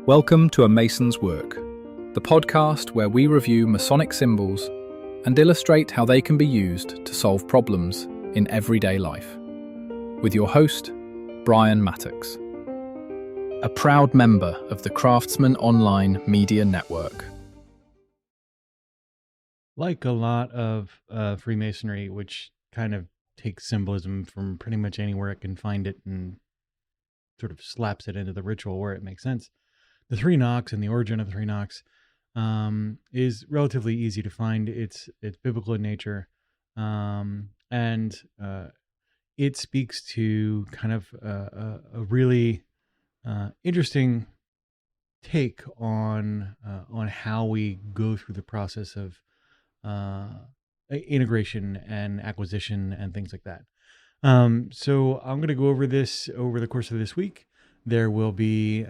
Welcome to A Mason's Work, the podcast where we review Masonic symbols and illustrate how they can be used to solve problems in everyday life. With your host, Brian Mattox, a proud member of the Craftsman Online Media Network. Like a lot of Freemasonry, which kind of takes symbolism from pretty much anywhere it can find it and sort of slaps it into the ritual where it makes sense. The three knocks and the origin of the three knocks is relatively easy to find. It's biblical in nature, and it speaks to kind of a really interesting take on how we go through the process of integration and acquisition and things like that. So I'm going to go over this over the course of this week. There will be,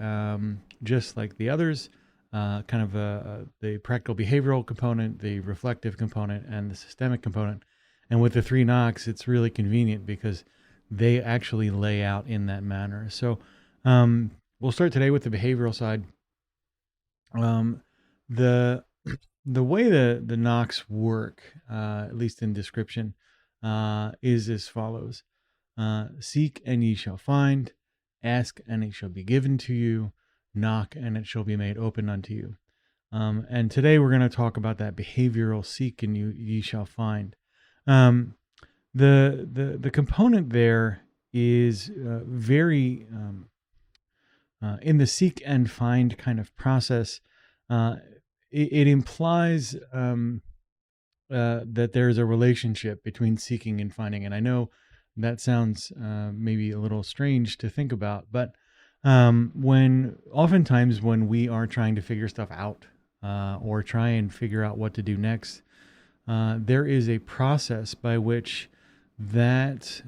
just like the others, kind of the practical behavioral component, the reflective component, and the systemic component. And with the three knocks, it's really convenient because they actually lay out in that manner. So we'll start today with the behavioral side. The way the knocks work, at least in description, is as follows. Seek and ye shall find. Ask and it shall be given to you. Knock and it shall be made open unto you. And today we're going to talk about that behavioral seek and ye shall find. The component there is very in the seek and find kind of process. It implies that there's a relationship between seeking and finding. And I know that sounds maybe a little strange to think about, but oftentimes when we are trying to figure stuff out or try and figure out what to do next, there is a process by which that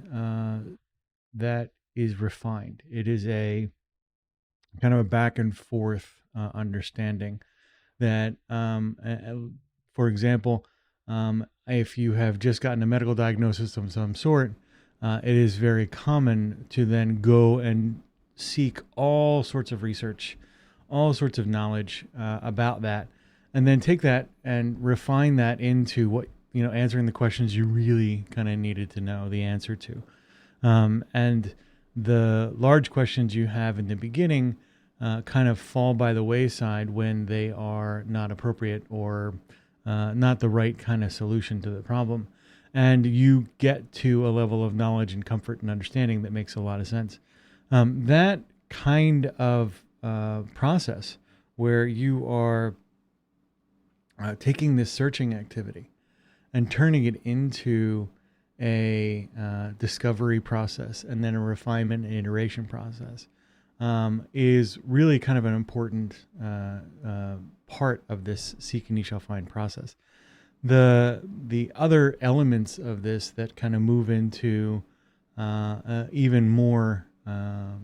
is refined. It is a kind of a back and forth understanding that, for example, if you have just gotten a medical diagnosis of some sort, it is very common to then go and seek all sorts of research, all sorts of knowledge about that, and then take that and refine that into what, answering the questions you really kind of needed to know the answer to. And the large questions you have in the beginning kind of fall by the wayside when they are not appropriate or not the right kind of solution to the problem. And you get to a level of knowledge and comfort and understanding that makes a lot of sense. That kind of process where you are taking this searching activity and turning it into a discovery process and then a refinement and iteration process is really kind of an important part of this seek and ye shall find process. The other elements of this that kind of move into even more kind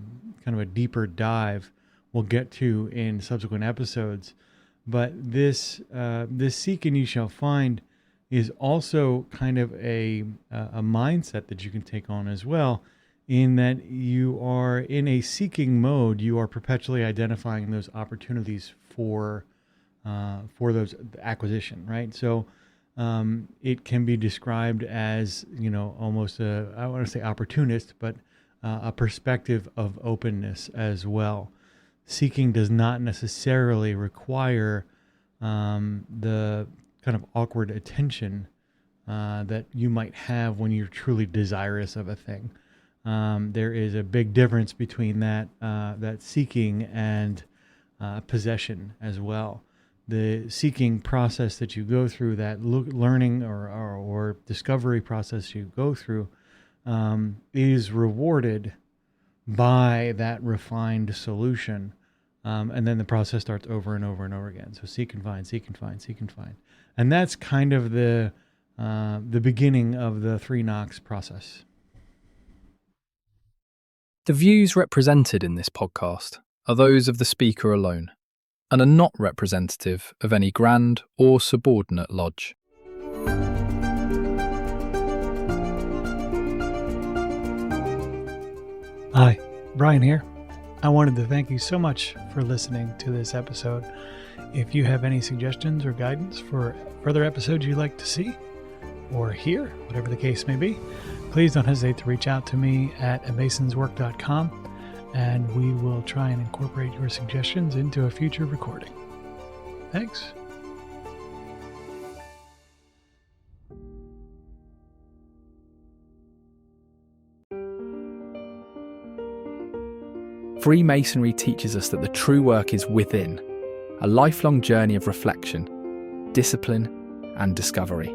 of a deeper dive we'll get to in subsequent episodes. But this seek and ye shall find is also kind of a mindset that you can take on as well, in that you are in a seeking mode. You are perpetually identifying those opportunities for those acquisition, right? So it can be described as, almost I don't want to say opportunist, but a perspective of openness as well. Seeking does not necessarily require the kind of awkward attention that you might have when you're truly desirous of a thing. There is a big difference between that seeking and possession as well. The seeking process that you go through, that learning or discovery process you go through, is rewarded by that refined solution. And then the process starts over and over and over again. So seek and find, seek and find, seek and find. And that's kind of the beginning of the three knocks process. The views represented in this podcast are those of the speaker alone and are not representative of any grand or subordinate lodge. Hi, Brian here. I wanted to thank you so much for listening to this episode. If you have any suggestions or guidance for further episodes you'd like to see or hear, whatever the case may be, please don't hesitate to reach out to me at amasonswork.com, and we will try and incorporate your suggestions into a future recording. Thanks. Freemasonry teaches us that the true work is within, a lifelong journey of reflection, discipline, and discovery.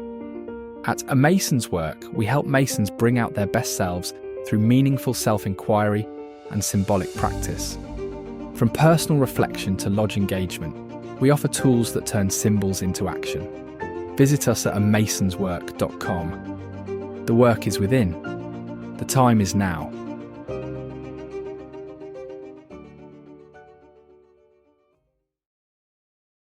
At A Mason's Work, we help Masons bring out their best selves through meaningful self-inquiry and symbolic practice. From personal reflection to lodge engagement, we offer tools that turn symbols into action. Visit us at amasonswork.com. The work is within. The time is now.